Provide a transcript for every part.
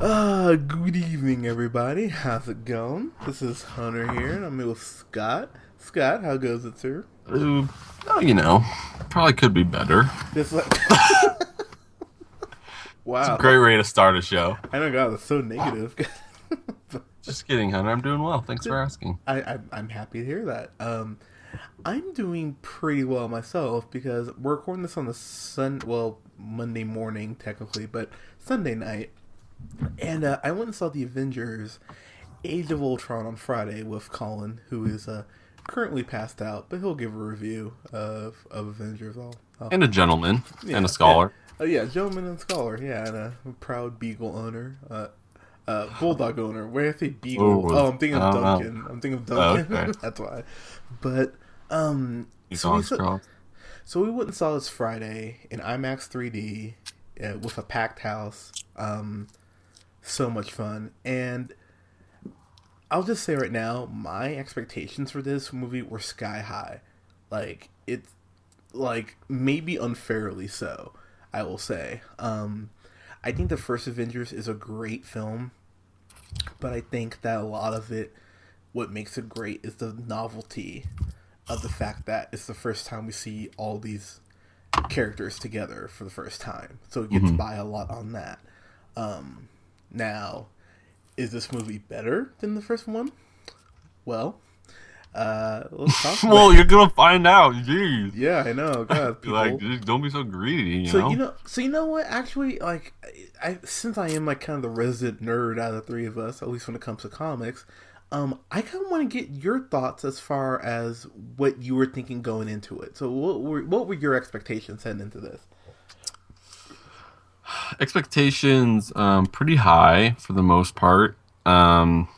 Good evening, everybody. How's it going? This is Hunter here, and I'm here with Scott. Scott, how goes it, sir? Oh, probably could be better. Just like, It's a great wow. way to start a show. I know, God, it's so negative. Just kidding, Hunter. I'm doing well. Thanks for asking. I'm happy to hear that. I'm doing pretty well myself because we're recording this on the Monday morning technically, but Sunday night, and I went and saw the Avengers: Age of Ultron on Friday with Colin, who is currently passed out, but he'll give a review of Avengers. And a gentleman and a Yeah. scholar. Oh yeah, gentleman and scholar. Yeah, and a proud beagle owner. Bulldog owner. Where I say beagle? Oh, Oh, I'm thinking I of don't know. Duncan. I'm thinking of Oh, Duncan. okay. That's why. But He's so we on saw, scroll. so we went and saw this Friday in IMAX 3D with a packed house. So much fun, and I'll just say right now, my expectations for this movie were sky high. Like it's like maybe unfairly so. I will say. I think the first Avengers is a great film, but I think that a lot of it, what makes it great, is the novelty of the fact that it's the first time we see all these characters together for the first time. So it gets hmm by a lot on that. Now, is this movie better than the first one? Well, let's talk about. Well, you're gonna find out. Jeez. Yeah, I know. God, Like, people. just don't be so greedy. You So know. you know what? Actually, like, I since I am like kind of the resident nerd out of the three of us, at least when it comes to comics, I kind of want to get your thoughts as far as what you were thinking going into it. So, what were your expectations heading into this? Expectations, pretty high for the most part. Um,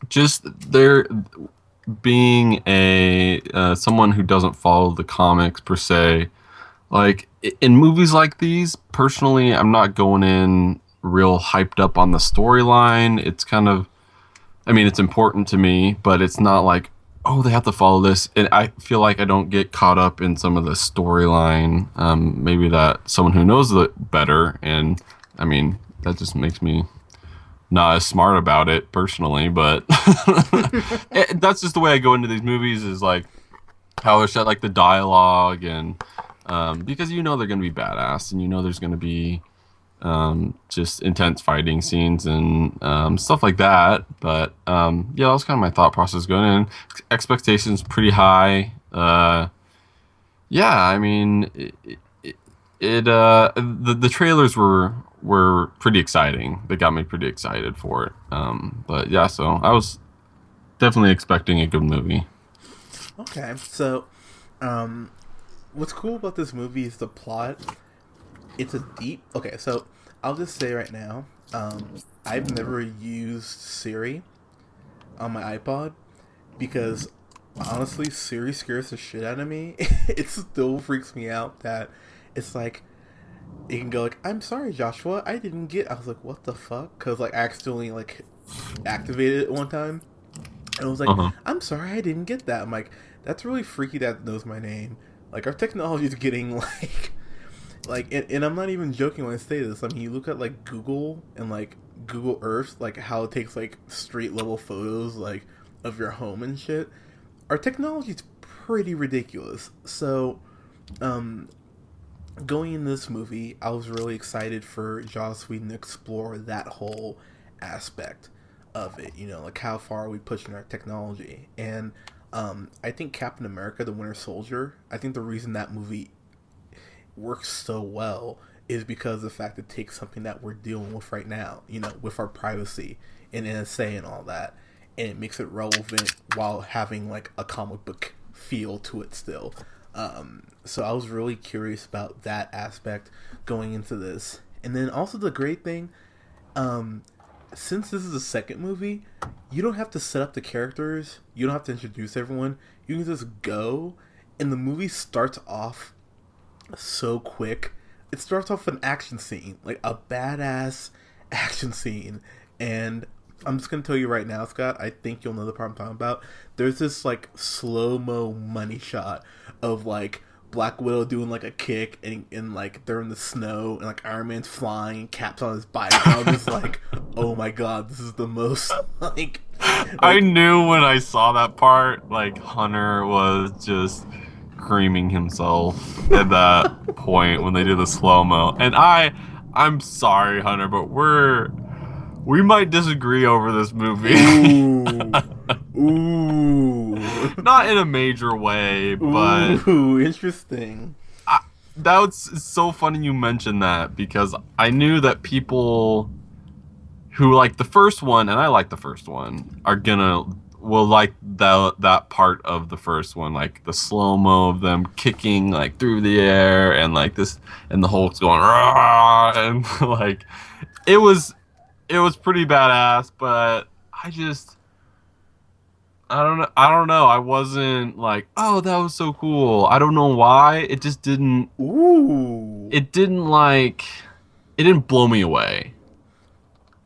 just there being a someone who doesn't follow the comics per se. Like in movies like these, personally, I'm not going in real hyped up on the storyline. It's kind of, I mean, it's important to me, but it's not like, oh, they have to follow this. And I feel like I don't get caught up in some of the storyline. Maybe that someone who knows it better, and I mean, that just makes me not as smart about it personally, but that's just the way I go into these movies is like how it's like the dialogue and because you know they're going to be badass and you know there's going to be just intense fighting scenes and stuff like that. But yeah, that was kind of my thought process going in. Expectations pretty high. Yeah, I mean, the trailers were pretty exciting. They got me pretty excited for it. But yeah, so I was definitely expecting a good movie. Okay, so um, what's cool about this movie is the plot. It's a deep. Okay, so I'll just say right now, I've never used Siri on my iPod because honestly, Siri scares the shit out of me. It still freaks me out that it's like it can go like, "I'm sorry, Joshua, I didn't get." I was like, "What the fuck?" Because like I accidentally like activated it one time, and I was like, Uh huh. "I'm sorry, I didn't get that." I'm like, "That's really freaky that it knows my name." Like our technology is getting and I'm not even joking when I say this. I mean, you look at like Google and like Google Earth, like how it takes like street level photos like of your home and shit. Our technology is pretty ridiculous. So, um, going in this movie, I was really excited for Joss Whedon to explore that whole aspect of it. You know, like how far are we pushing our technology? And I think Captain America: The Winter Soldier. I think the reason that movie works so well is because of the fact it takes something that we're dealing with right now, you know, with our privacy and NSA and all that, and it makes it relevant while having like a comic book feel to it still. So I was really curious about that aspect going into this, and then also the great thing, um, since this is a second movie, you don't have to set up the characters, you don't have to introduce everyone. You can just go, and the movie starts off so quick. It starts off an action scene, like a badass action scene, and I'm just gonna tell you right now, Scott. I think you'll know the part I'm talking about. There's this like slow mo money shot of like Black Widow doing like a kick, and like they're in the snow, and like Iron Man's flying, and Cap's on his bike. And I was just like, oh my god, this is the most I knew when I saw that part, like Hunter was just creaming himself at that point when they did the slow mo. And I'm sorry, Hunter, but we might disagree over this movie. Ooh. Not in a major way, but ooh, interesting. That was so funny you mentioned that, because I knew that people who like the first one, and I like the first one, will like that part of the first one, like the slow mo of them kicking like through the air, and like this, and the Hulk's going rah, and like it was pretty badass. But I don't know. I wasn't like, oh, that was so cool. I don't know why. It just didn't. Ooh. It didn't blow me away.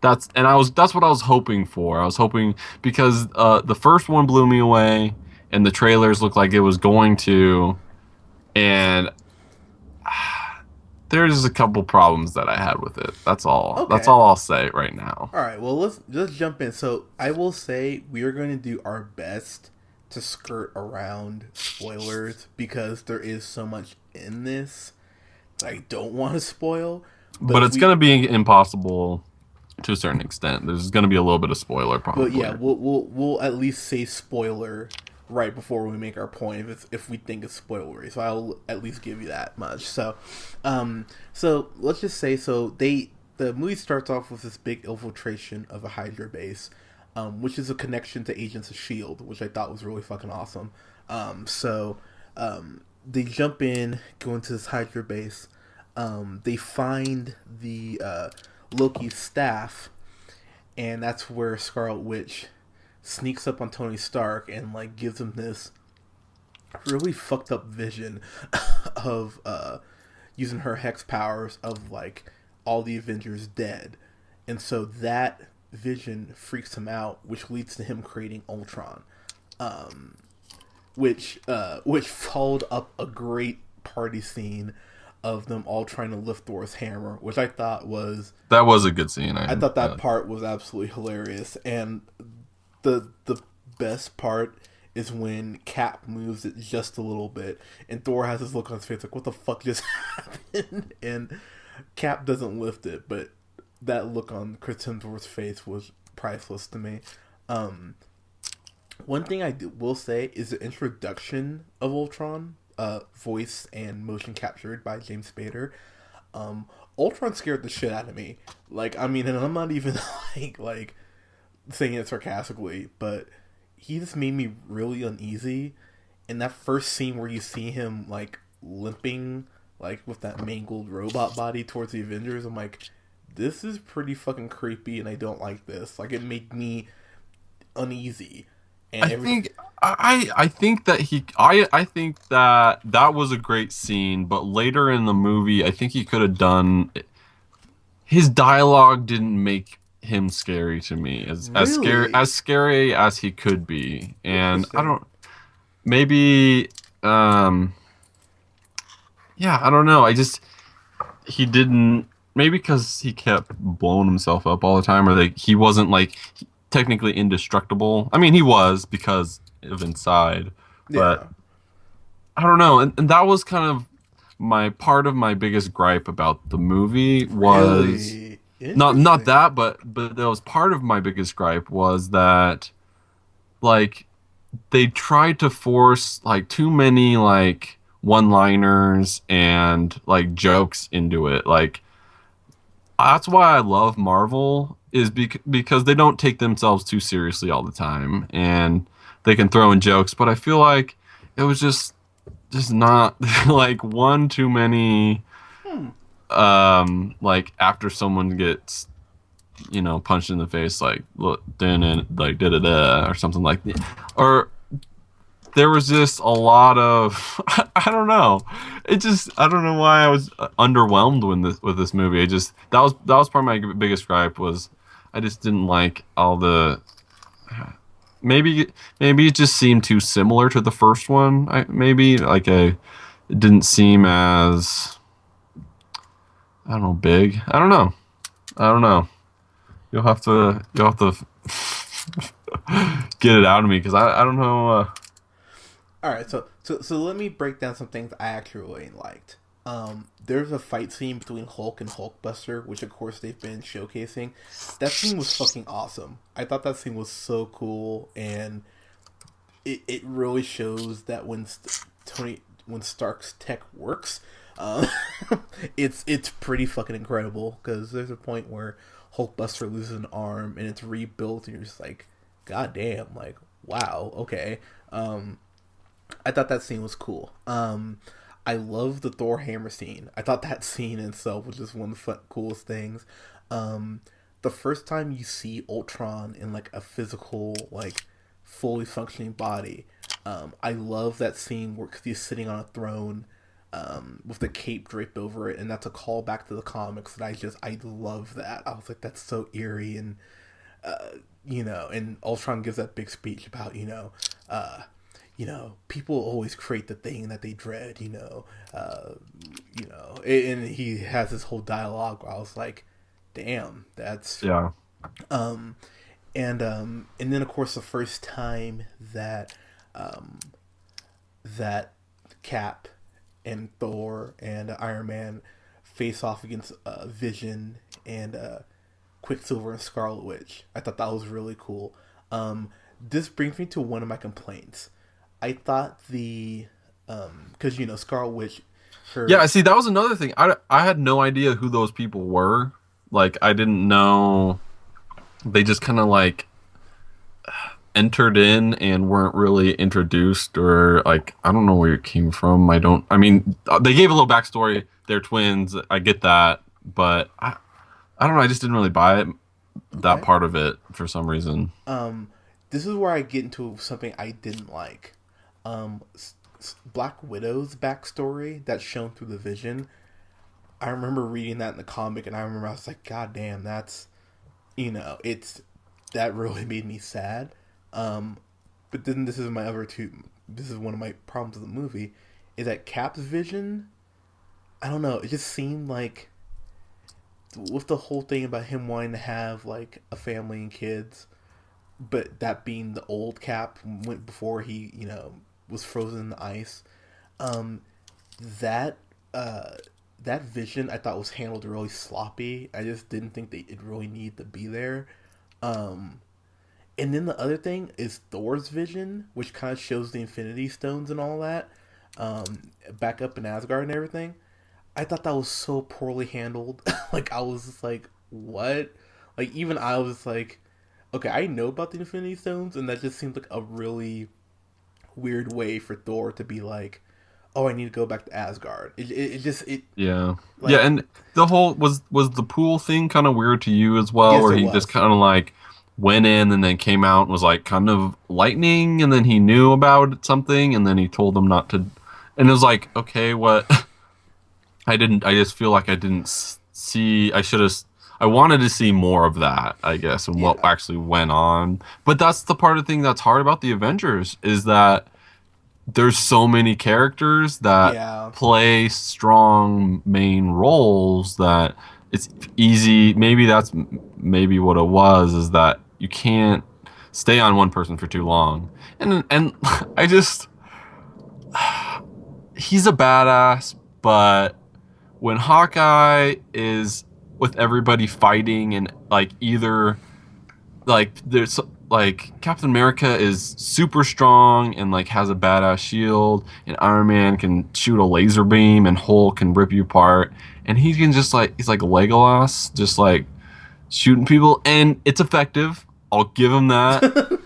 That's what I was hoping for. I was hoping, because the first one blew me away, and the trailers looked like it was going to, and there's a couple problems that I had with it. That's all. Okay. That's all I'll say right now. All right. Well, let's jump in. So I will say we are going to do our best to skirt around spoilers, because there is so much in this that I don't want to spoil. But it's going to be impossible to a certain extent. There's going to be a little bit of spoiler probably. But yeah, we'll at least say spoiler right before we make our point if we think it's spoilery. So I'll at least give you that much. So let's just say, the movie starts off with this big infiltration of a Hydra base, which is a connection to Agents of S.H.I.E.L.D., which I thought was really fucking awesome. They jump in, go into this Hydra base. They find the Loki's staff, and that's where Scarlet Witch sneaks up on Tony Stark and like gives him this really fucked up vision of using her hex powers of like all the Avengers dead, and so that vision freaks him out, which leads to him creating Ultron, which followed up a great party scene of them all trying to lift Thor's hammer, which I thought was a good scene. I thought that part was absolutely hilarious, and the best part is when Cap moves it just a little bit, and Thor has this look on his face like, "What the fuck just happened?" And Cap doesn't lift it, but that look on Chris Hemsworth's face was priceless to me. One thing I will say is the introduction of Ultron. Voice and motion captured by James Spader. Ultron scared the shit out of me. Like, I mean, and I'm not even like saying it sarcastically, but he just made me really uneasy. And that first scene where you see him like limping, like with that mangled robot body towards the Avengers, I'm like, this is pretty fucking creepy, and I don't like this. Like, it made me uneasy. And I think that was a great scene, but later in the movie, I think he could have done. His dialogue didn't make him scary to me, as scary as he could be, and I don't. Maybe, yeah, I don't know. He didn't. Maybe because he kept blowing himself up all the time, or he wasn't like technically indestructible. I mean, he was because of inside, but I don't know. And that was kind of my biggest gripe about the movie was not that, but that was part of my biggest gripe was that like they tried to force like too many like one-liners and like jokes into it. Like, that's why I love Marvel, is because they don't take themselves too seriously all the time, and they can throw in jokes. But I feel like it was just not like one too many. Like after someone gets, punched in the face, like look, then like da or something like that, or there was just a lot of I don't know. I don't know why I was underwhelmed with this movie. That was part of my biggest gripe was I just didn't like all the maybe it just seemed too similar to the first one. Maybe like it didn't seem as, I don't know, big. I don't know. I don't know. You'll have to get it out of me because I don't know. All right, so let me break down some things I actually really liked. There's a fight scene between Hulk and Hulkbuster, which of course they've been showcasing. That scene was fucking awesome. I thought that scene was so cool, and it really shows that when Stark's tech works, um, it's pretty fucking incredible. Because there's a point where Hulkbuster loses an arm and it's rebuilt, and you're just like, God damn, like wow, okay. I thought that scene was cool. I love the Thor hammer scene. I thought that scene in itself was just one of the coolest things. The first time you see Ultron in like a physical, like fully functioning body, I love that scene where cause he's sitting on a throne, with the cape draped over it, and that's a callback to the comics. And I love that. I was like, that's so eerie, and and Ultron gives that big speech about people always create the thing that they dread, and he has this whole dialogue where I was like, damn, that's Yeah. um, and then of course the first time um, that Cap and Thor and Iron Man face off against Vision and Quicksilver and Scarlet Witch, I thought that was really cool. This brings me to one of my complaints. I thought because Scarlet Witch, Yeah, see, that was another thing. I had no idea who those people were. Like, I didn't know. They just kind of like entered in and weren't really introduced, or like, I don't know where it came from. I mean, they gave a little backstory. They're twins. I get that, but I don't know. I just didn't really buy it, that okay. part of it for some reason. This is where I get into something I didn't like. Um, Black Widow's backstory that's shown through the Vision. I remember reading that in the comic, and I remember I was like, God damn, that's it's that really made me sad. But then this is my other two. This is one of my problems with the movie, is that Cap's vision. I don't know. It just seemed like with the whole thing about him wanting to have like a family and kids, but that being the old Cap went before he was frozen in the ice. Um, that that vision I thought was handled really sloppy. I just didn't think it really needed to be there. Um, and then the other thing is Thor's vision, which kind of shows the Infinity Stones and all that, back up in Asgard and everything. I thought that was so poorly handled. Like I was just like, what? Like even I was like, okay, I know about the Infinity Stones, and that just seems like a really weird way for Thor to be like, oh, I need to go back to Asgard. It just Yeah, yeah, like and the whole was the pool thing kind of weird to you as well, yes, where it he just was. kind of like went in and then came out and was like kind of lightning, and then he knew about something, and then he told them not to, and it was like, okay, what? I didn't. I just feel like I didn't see. I should have. I wanted to see more of that, I guess, and what Yeah, actually went on. But that's the part of the thing that's hard about the Avengers is that there's so many characters that yeah, play strong main roles that it's easy. Maybe maybe what it was is that you can't stay on one person for too long. And I just he's a badass, but when Hawkeye is with everybody fighting and like either like there's like Captain America is super strong and like has a badass shield, and Iron Man can shoot a laser beam, and Hulk can rip you apart, and he can just like he's like Legolas, just like shooting people, and it's effective. I'll give him that,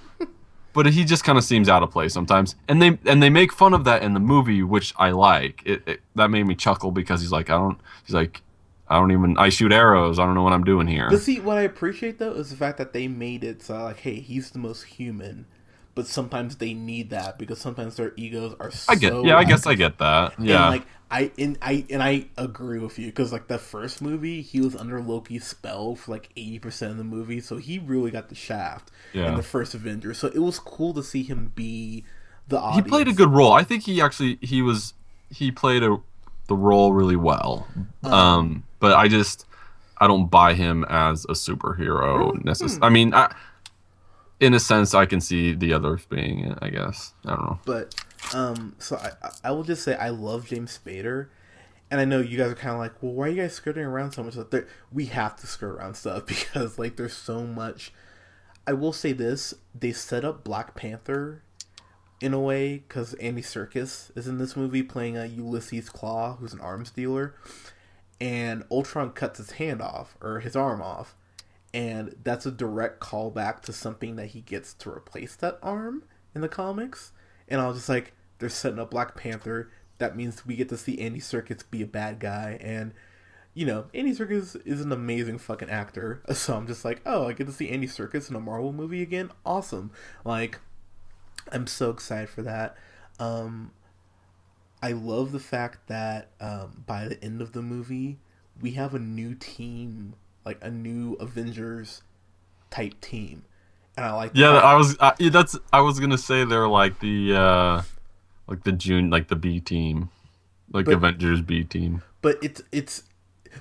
but he just kind of seems out of place sometimes, and they make fun of that in the movie, which I like. That made me chuckle because he's like I don't even I shoot arrows. I don't know what I'm doing but here. see, what I appreciate though is the fact that they made it so like, hey, he's the most human. But sometimes they need that because sometimes their egos are so I out of guess I control. get that. And Yeah. like I agree with you because like the first movie he was under Loki's spell for like 80% of the movie, so he really got the shaft in Yeah. the first Avengers. So it was cool to see him be the He played a audience. good role. I think he was. he played the role really well. Um, But I don't buy him as a superhero really? necessarily. I mean, in a sense, I can see the others being it, I guess. I don't know. But so I will just say I love James Spader, and I know you guys are kind of like, well, why are you guys skirting around so much? We have to skirt around stuff because like there's so much. I will say this: they set up Black Panther in a way because Andy Serkis is in this movie playing a Ulysses Claw, who's an arms dealer, and Ultron cuts his hand off or his arm off, and that's a direct callback to something that he gets to replace that arm in the comics. And I was just like, they're setting up Black Panther. That means we get to see Andy Serkis be a bad guy, and Andy Serkis is an amazing fucking actor. So I'm just like, oh, I get to see Andy Serkis in a Marvel movie again. Awesome! Like, I'm so excited for that. Um, I love the fact that by the end of the movie, we have a new team, like a new Avengers type team, and I like the Yeah, fact. I was gonna say they're like the June like the B team, like But Avengers B team. it's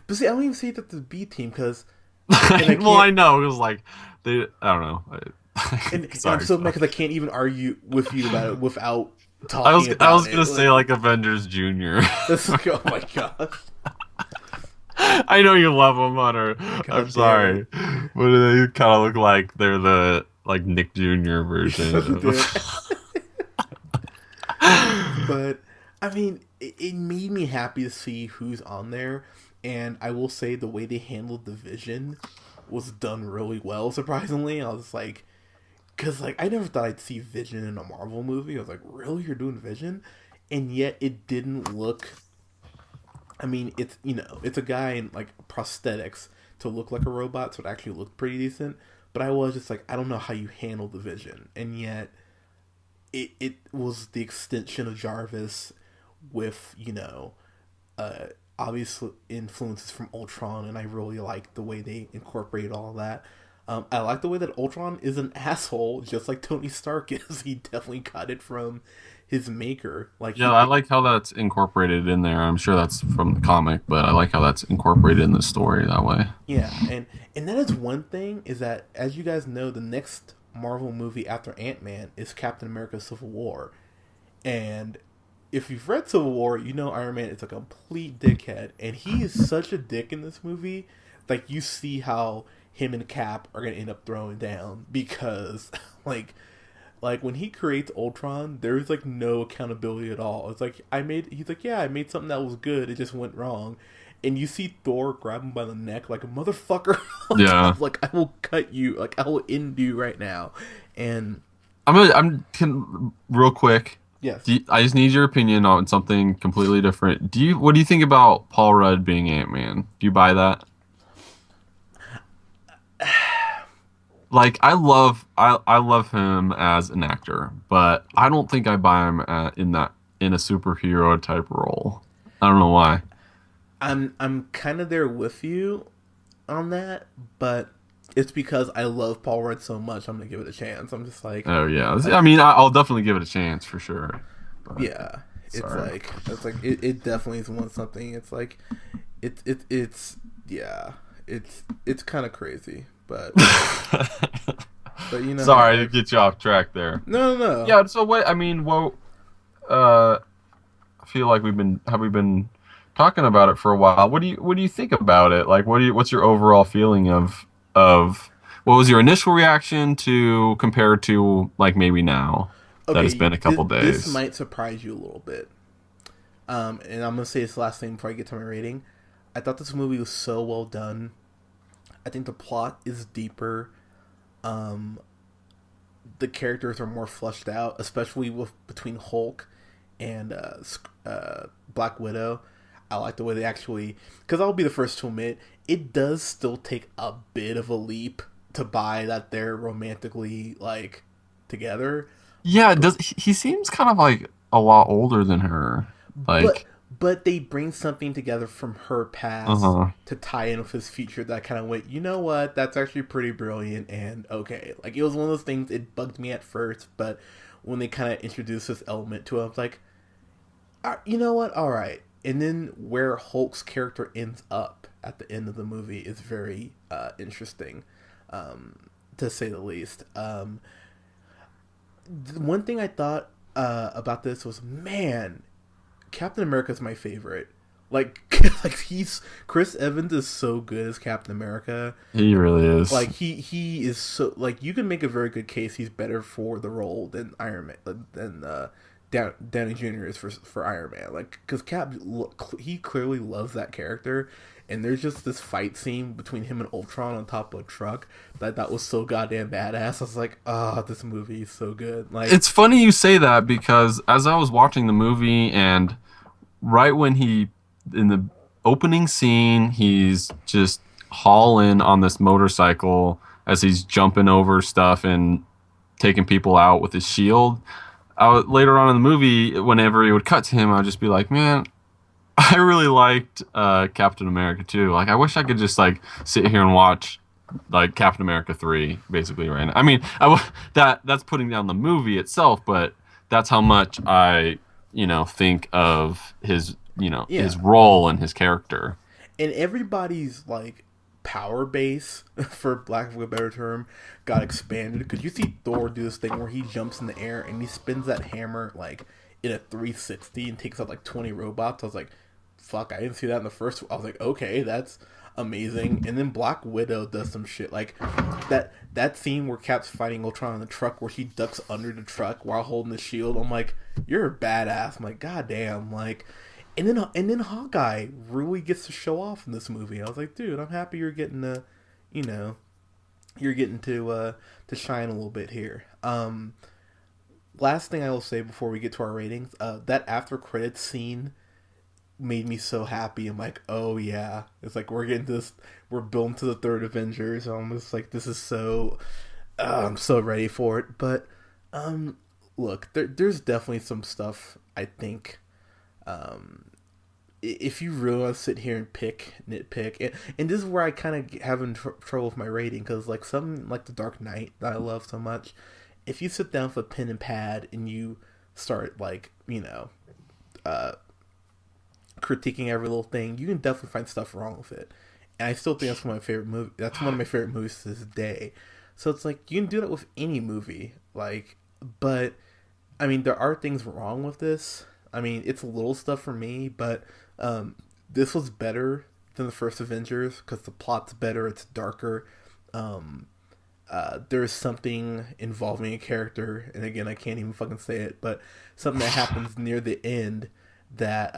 but see, I don't even say that the B team because and I Well, can't I know it was like they. I don't know. and I'm Sorry, so mad Scott. because I can't even argue with you about it without talking I about was it. gonna say Like like Avengers Junior. that's like, oh my god, I know you love them, Hunter. I'm god damn it, sorry, but they kind of look like they're the like Nick Junior you're such a version dick. of. But I mean, it made me happy to see who's on there, and I will say the way they handled the Vision was done really well. Surprisingly, I was like, because like I never thought I'd see Vision in a Marvel movie. I was like, really, you're doing Vision, and yet it didn't look. I mean, it's it's a guy in like prosthetics to look like a robot, so it actually looked pretty decent. But I was just like, I don't know how you handle the Vision, and yet it was the extension of Jarvis with uh, obvious influences from Ultron, and I really like the way they incorporate all of that. I like the way that Ultron is an asshole, just like Tony Stark is. He definitely got it from his maker. Like Yeah, he, I like how that's incorporated in there. I'm sure that's from the comic, but I like how that's incorporated in the story that way. yeah, and that is one thing is that as you guys know, the next Marvel movie after Ant-Man is Captain America: Civil War, and if you've read Civil War, you know Iron Man is a complete dickhead, and he is such a dick in this movie. Like you see how him and Cap are gonna end up throwing down because like when he creates Ultron, there's like no accountability at all. It's like he's like, yeah, I made something that was good, it just went wrong. And you see Thor grab him by the neck like a motherfucker. Yeah, Like I will cut you, like I will end you right now. And real quick. yes, I just need your opinion on something completely different. What do you think about Paul Rudd being Ant-Man? Do you buy that? Like I love him as an actor, but I don't think I buy him in a superhero type role. I don't know why. I'm kind of there with you on that, but it's because I love Paul Rudd so much. I'm gonna give it a chance. I'm just like, Oh yeah, I, I mean I'll definitely give it a chance for sure. But yeah. sorry. It's like it definitely is one something. It's like it's yeah. It's kind of crazy, but you know how Sorry to like get you off track there. no. Yeah. So what? I mean, uh, I feel like we been talking about it for a while. What do you think about it? Like, what's your overall feeling of what was your initial reaction to compared to like maybe now that it's Okay, been a couple this days? might surprise you a little bit. And I'm gonna say this last thing before I get to my rating. I thought this movie was so well done. I think the plot is deeper. Um, the characters are more fleshed out, especially with between Hulk and Black Widow. I like the way they actually, because I'll be the first to admit, it does still take a bit of a leap to buy that they're romantically like together. Yeah, But he seems kind of like a lot older than her. but Like, but they bring something together from her past uh-huh. to tie in with his future that kind of went, you know what, that's actually pretty brilliant and okay. Like it was one of those things, it bugged me at first, but when they kind of introduced this element to it, I was like, You know what? All right. And then where Hulk's character ends up at the end of the movie is very interesting, to say the least. One thing I thought about this was, man, Captain America's my favorite. Like, like he's Chris Evans is so good as Captain America. He really is. Like he is so, like, you can make a very good case he's better for the role than Iron Man, than Downey Jr. is for Iron Man. Like, because he clearly loves that character, and there's just this fight scene between him and Ultron on top of a truck that was so goddamn badass. I was like, oh, this movie is so good. Like, It's funny you say that because as I was watching the movie and right when in the opening scene, he's just hauling on this motorcycle as he's jumping over stuff and taking people out with his shield. Later on in the movie, whenever he would cut to him, I'd just be like, man, I really liked Captain America too. Like, I wish I could just like sit here and watch like Captain America 3 basically right now. I mean, that's putting down the movie itself, but that's how much I, think of his, his role and his character. And everybody's like power base, for lack of a better term, got expanded, because you see Thor do this thing where he jumps in the air and he spins that hammer like in a 360 and takes out like 20 robots. I was like, fuck, I didn't see that in the first. I was like, okay, that's amazing. And then Black Widow does some shit like that scene where Cap's fighting Ultron in the truck, where she ducks under the truck while holding the shield. I'm like, you're a badass. I'm like, goddamn. Like, and then Hawkeye really gets to show off in this movie. I was like, dude, I'm happy you're getting to, you're getting to shine a little bit here. Last thing I will say before we get to our ratings, that after credits scene made me so happy. I'm like, oh yeah, it's like we're building to the third Avengers. I'm just like, this is so, I'm so ready for it. But look, there's definitely some stuff I think. If you really want to sit here and nitpick, and this is where I kind of having trouble with my rating, because like something like The Dark Knight that I love so much, if you sit down with a pen and pad and you start like critiquing every little thing, you can definitely find stuff wrong with it. And I still think that's one of my favorite movies. That's one of my favorite movies to this day. So it's like you can do that with any movie, like, but I mean there are things wrong with this. I mean, it's little stuff for me, but this was better than the first Avengers because the plot's better, it's darker. There's something involving a character, and again, I can't even fucking say it, but something that happens near the end that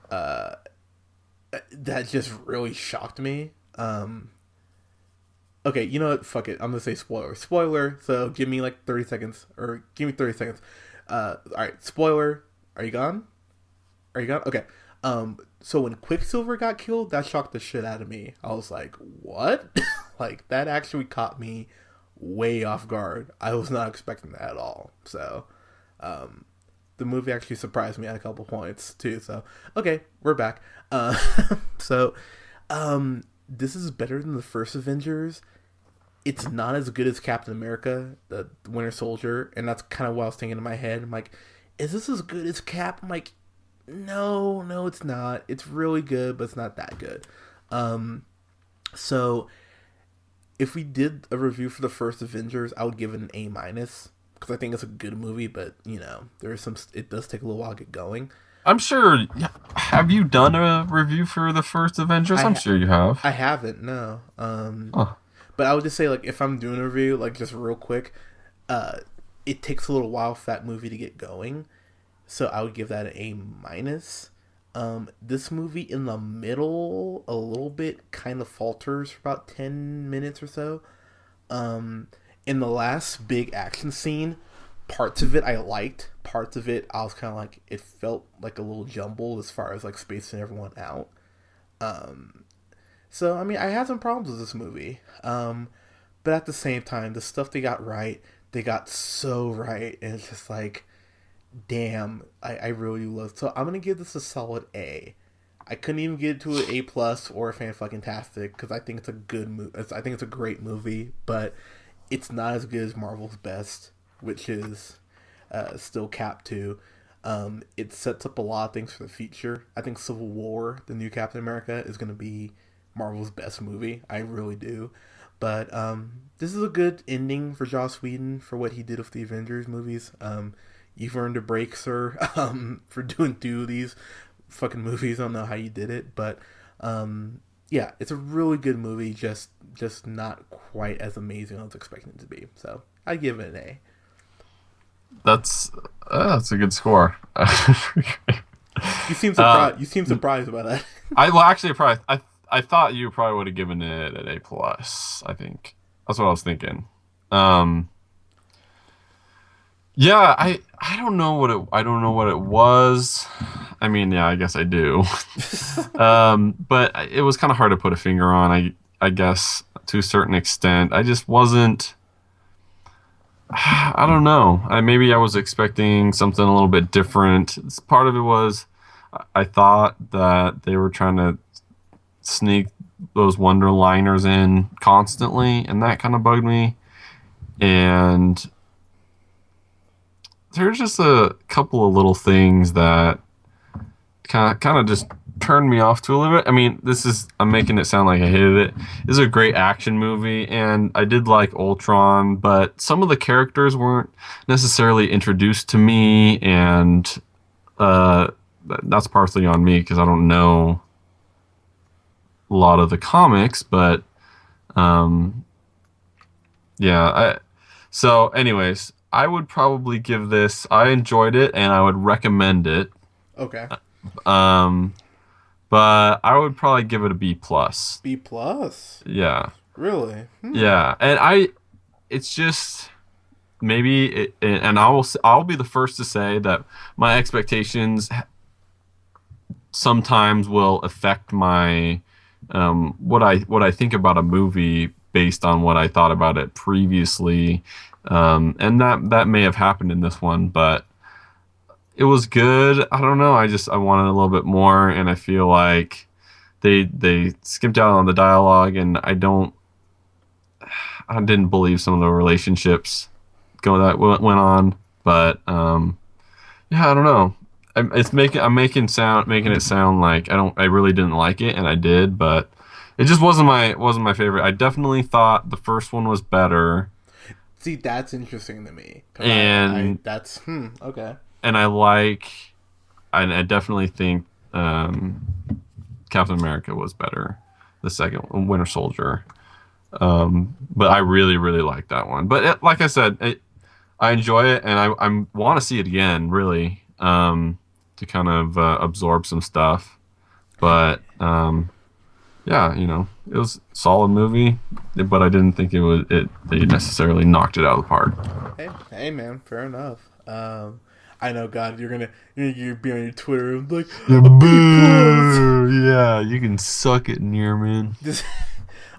that just really shocked me. Okay, you know what? Fuck it. I'm gonna say spoiler. So give me like 30 seconds, or give me 30 seconds. Alright, spoiler. Are you gone? Okay. So when Quicksilver got killed, that shocked the shit out of me. I was like, what? Like, that actually caught me way off guard. I was not expecting that at all. So, the movie actually surprised me at a couple points, too. So, okay, we're back. So, this is better than the first Avengers. It's not as good as Captain America, the Winter Soldier, and that's kind of what I was thinking in my head. I'm like, is this as good as Cap? I'm like, no, it's not. It's really good, but it's not that good. So if we did a review for the first Avengers, I would give it an A-, because I think it's a good movie, but it does take a little while to get going. I'm sure. Have you done a review for the first Avengers? I'm sure you have. I haven't, no. But I would just say, like, if I'm doing a review, like, just real quick, it takes a little while for that movie to get going. So I would give that an A-. This movie in the middle, a little bit, kind of falters for about 10 minutes or so. In the last big action scene, parts of it I liked. Parts of it I was kind of like, it felt like a little jumbled as far as, like, spacing everyone out. So, I mean, I have some problems with this movie. But at the same time, the stuff they got right, they got so right. And it's just like, damn, I really love it. So I'm going to give this a solid A. I couldn't even get it to an A+ or a fan-fucking-tastic because I think it's a good movie. I think it's a great movie, but it's not as good as Marvel's best, which is still Cap 2. It sets up a lot of things for the future. I think Civil War, the new Captain America, is going to be Marvel's best movie. I really do. But this is a good ending for Joss Whedon for what he did with the Avengers movies. You've earned a break, sir, for doing two of these fucking movies. I don't know how you did it, but yeah, it's a really good movie. Just not quite as amazing as I was expecting it to be. So I give it an A. That's a good score. You seem surprised. You seem surprised by that. Actually probably I thought you probably would have given it an A plus. I think that's what I was thinking. Yeah, I don't know what it was. I mean, yeah, I guess I do. But it was kind of hard to put a finger on. I guess to a certain extent, I just wasn't. I don't know. Maybe I was expecting something a little bit different. Part of it was I thought that they were trying to sneak those wonder-liners in constantly, and that kind of bugged me. And there's just a couple of little things that kind of just turned me off to a little bit. I mean, I'm making it sound like I hated it. This is a great action movie, and I did like Ultron, but some of the characters weren't necessarily introduced to me, and that's partially on me because I don't know a lot of the comics, but yeah. So anyways, I would probably give this. I enjoyed it, and I would recommend it. Okay. Um, but I would probably give it a B plus. B plus. Yeah. Really? Yeah, and it's just and I'll be the first to say that my expectations sometimes will affect my what I think about a movie based on what I thought about it previously, and that may have happened in this one, but it was good. I don't know. I wanted a little bit more, and I feel like they skipped out on the dialogue, and I didn't believe some of the relationships that went on, but yeah, I don't know. I'm making it sound like I really didn't like it, and I did, but it just wasn't my favorite. I definitely thought the first one was better. See, that's interesting to me. And that's okay. And I definitely think Captain America was better, the second Winter Soldier. But I really, really like that one. But like I said, I enjoy it, and I want to see it again, really, to kind of absorb some stuff. But yeah, it was a solid movie, but I didn't think they necessarily knocked it out of the park. Hey, man, fair enough. I know, God, you're gonna be on your Twitter and like, boo! Yeah, you can suck it, Nearman.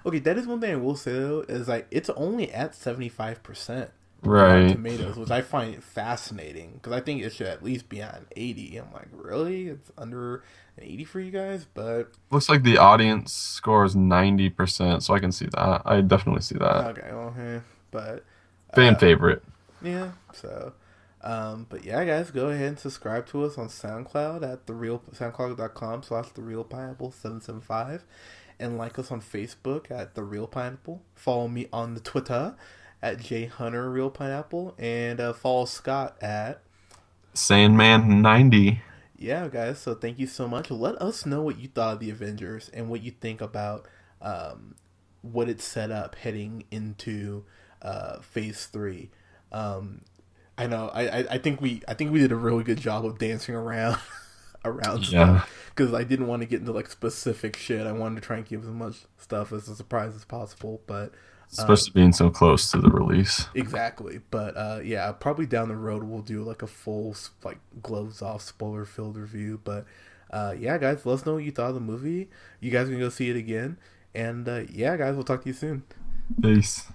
Okay, that is one thing I will say though, is like it's only at 75%. Right. Tomatoes, which I find fascinating because I think it should at least be on 80. I'm like, really? It's under an 80 for you guys? But looks like the audience score is 90%, so I can see that. I definitely see that. Okay, well, but fan favorite. Yeah. So, but yeah, guys, go ahead and subscribe to us on SoundCloud at soundcloud.com/therealpineapple775, and like us on Facebook at The Real Pineapple. Follow me on the Twitter at jhunterrealpineapple, and follow Scott at Sandman90. Yeah, guys, so thank you so much. Let us know what you thought of the Avengers and what you think about what it set up heading into phase 3. I know I think we did a really good job of dancing around stuff because I didn't want to get into like specific shit. I wanted to try and keep as much stuff as a surprise as possible, but especially being so close to the release. Exactly. But yeah, probably down the road we'll do like a full like gloves off spoiler filled review. But yeah, guys, let us know what you thought of the movie. You guys can go see it again. And yeah, guys, we'll talk to you soon. Peace.